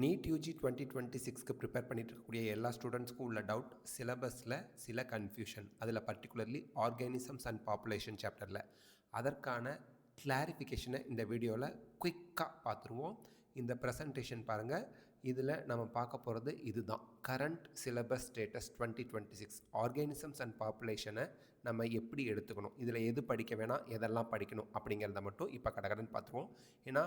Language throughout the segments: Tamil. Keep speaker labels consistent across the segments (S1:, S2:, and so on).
S1: நீட் யூஜி 2026க்கு ப்ரிப்பேர் பண்ணிட்டு இருக்கக்கூடிய எல்லா ஸ்டூடெண்ட்ஸ்க்கும் உள்ள டவுட் சிலபஸில் சில கன்ஃபியூஷன், அதில் பர்டிகுலர்லி ஆர்கானிசம்ஸ் அண்ட் பாப்புலேஷன் சாப்டரில். அதற்கான கிளாரிஃபிகேஷனை இந்த வீடியோவில் குயிக்காக பார்த்துருவோம். இந்த ப்ரெசன்டேஷன் பாருங்கள். இதில் நம்ம பார்க்க போகிறது இதுதான் current syllabus status 2026 organisms and பாப்புலேஷனை நம்ம எப்படி எடுத்துக்கணும், இதில் எது படிக்க வேணாம், எதெல்லாம் படிக்கணும் அப்படிங்கிறத மட்டும் இப்போ கடகடன்னு பார்த்துருவோம். ஏன்னா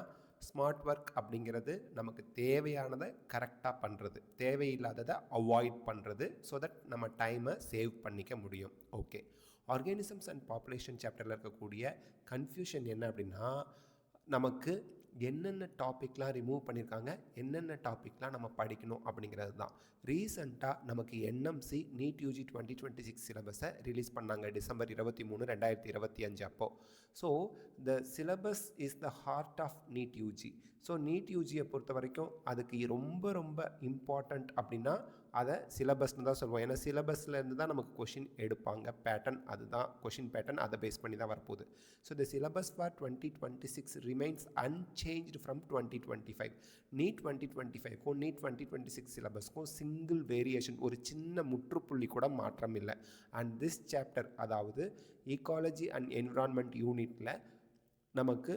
S1: ஸ்மார்ட் ஒர்க் அப்படிங்கிறது நமக்கு தேவையானதை கரெக்டாக பண்ணுறது, தேவையில்லாததை அவாய்ட் பண்ணுறது, ஸோ தட் நம்ம டைமை சேவ் பண்ணிக்க முடியும். ஓகே, ஆர்கானிசம்ஸ் அண்ட் பாப்புலேஷன் சாப்டரில் இருக்கக்கூடிய கன்ஃபியூஷன் என்ன அப்படின்னா, நமக்கு என்னென்ன டாப்பிக்லாம் ரிமூவ் பண்ணியிருக்காங்க, என்னென்ன டாப்பிக்லாம் நம்ம படிக்கணும் அப்படிங்கிறது தான். ரீசெண்டாக நமக்கு என்எம்சி நீட் யூஜி 2026 சிலபஸை ரிலீஸ் பண்ணாங்க டிசம்பர் 23, 2025 அப்போது. So the syllabus is the heart of NEET UG. So NEET யூஜியை பொறுத்த வரைக்கும் அதுக்கு ரொம்ப ரொம்ப இம்பார்ட்டண்ட் அப்படின்னா அதை சிலபஸ்னு தான் சொல்லுவோம். ஏன்னா சிலபஸ்லேருந்து தான் நமக்கு கொஷின் எடுப்பாங்க, பேட்டர்ன் அதுதான் கொஷின் பேட்டர்ன், அதை பேஸ் பண்ணி தான் வரப்போகுது. So the syllabus for 2026 remains unchanged from 2025. NEET 2025க்கும் நீட் 2026 சிலபஸ்க்கும் சிங்கிள் வேரியேஷன், ஒரு சின்ன முற்றுப்புள்ளி கூட மாற்றம் இல்லை. அண்ட் திஸ் சாப்டர், அதாவது ஈகாலஜி அண்ட் என்விரான்மெண்ட் யூனிட்டில் நமக்கு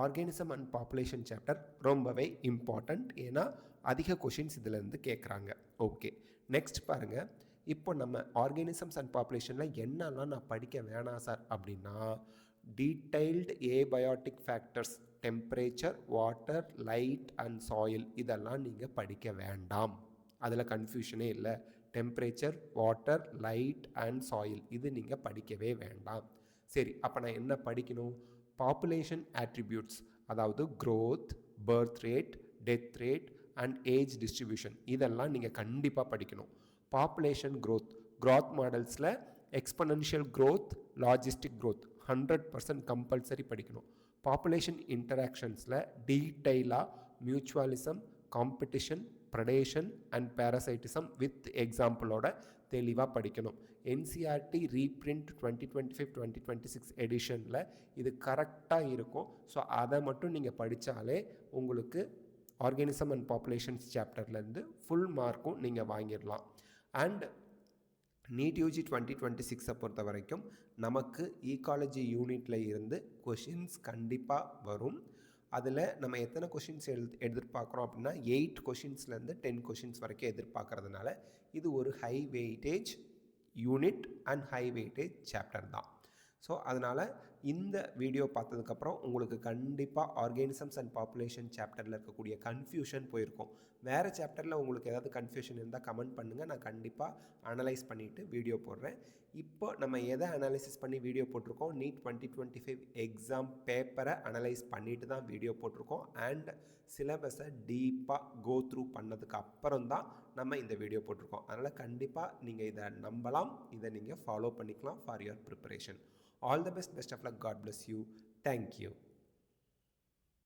S1: ஆர்கானிசம் அண்ட் பாப்புலேஷன் சாப்டர் ரொம்பவே இம்பார்ட்டண்ட். ஏன்னா அதிக கொஷின்ஸ் இதிலேருந்து கேட்குறாங்க. ஓகே, நெக்ஸ்ட் பாருங்கள். இப்போ நம்ம ஆர்கானிசம்ஸ் அண்ட் பாப்புலேஷனில் என்னெல்லாம் நான் படிக்க வேணாம் சார் அப்படின்னா, detailed abiotic factors, temperature, water, light and soil, இதெல்லாம் நீங்கள் படிக்க வேண்டாம். அதில் கன்ஃபியூஷனே இல்லை. Temperature, water, light and soil இது நீங்கள் படிக்கவே வேண்டாம். சரி, அப்போ நான் என்ன படிக்கணும்? பாப்புலேஷன் ஆட்ரிபியூட்ஸ், அதாவது growth, birth rate, death rate and age distribution, இதெல்லாம் நீங்கள் கண்டிப்பாக படிக்கணும். பாப்புலேஷன் க்ரோத் மாடல்ஸில் exponential growth, logistic growth 100% compulsory படிக்கணும். பாப்புலேஷன் இன்டராக்ஷன்ஸில் டீட்டெயிலாக mutualism, competition, predation and parasitism with எக்ஸாம்பிளோட தெளிவாக படிக்கணும். என்சிஆர்டி ரீப்ரிண்ட் 2025-2026 எடிஷனில் இது கரெக்டாக இருக்கும். ஸோ அதை மட்டும் நீங்கள் படித்தாலே உங்களுக்கு ஆர்கானிசம் அண்ட் பாப்புலேஷன்ஸ் சாப்டர்லேருந்து ஃபுல் மார்க்கும் நீங்கள் வாங்கிடலாம். அண்ட் நீட் யூஜி 2026 பொறுத்த வரைக்கும் நமக்கு ஈகாலஜி யூனிட்டில் இருந்து கொஷின்ஸ் கண்டிப்பாக வரும். அதில் நம்ம எத்தனை கொஷின்ஸ் எதிர்பார்க்குறோம் அப்படின்னா 8 கொஷின்ஸ்லேருந்து 10 கொஷின்ஸ் வரைக்கும் எதிர்பார்க்கறதுனால இது ஒரு high weightage unit and high weightage chapter தான். ஸோ அதனால் இந்த வீடியோ பார்த்ததுக்கப்புறம் உங்களுக்கு கண்டிப்பாக ஆர்கானிசம்ஸ் அண்ட் பாப்புலேஷன் சாப்டரில் இருக்கக்கூடிய கன்ஃபியூஷன் போயிருக்கும். வேறு சாப்டரில் உங்களுக்கு ஏதாவது கன்ஃபியூஷன் இருந்தால் கமெண்ட் பண்ணுங்கள், நான் கண்டிப்பாக அனலைஸ் பண்ணிவிட்டு வீடியோ போடுறேன். இப்போ நம்ம எதை அனலைசிஸ் பண்ணி வீடியோ போட்டிருக்கோம்? நீட் 2025 எக்ஸாம் பேப்பரை அனலைஸ் பண்ணிட்டு தான் வீடியோ போட்டிருக்கோம். அண்ட் சிலபஸை டீப்பாக கோ த்ரூ பண்ணதுக்கு அப்புறம் தான் நம்ம இந்த வீடியோ போட்டிருக்கோம். அதனால் கண்டிப்பாக நீங்கள் இதை நம்பலாம், இதை நீங்கள் ஃபாலோ பண்ணிக்கலாம் for your preparation. All the best of luck. God bless you. Thank you.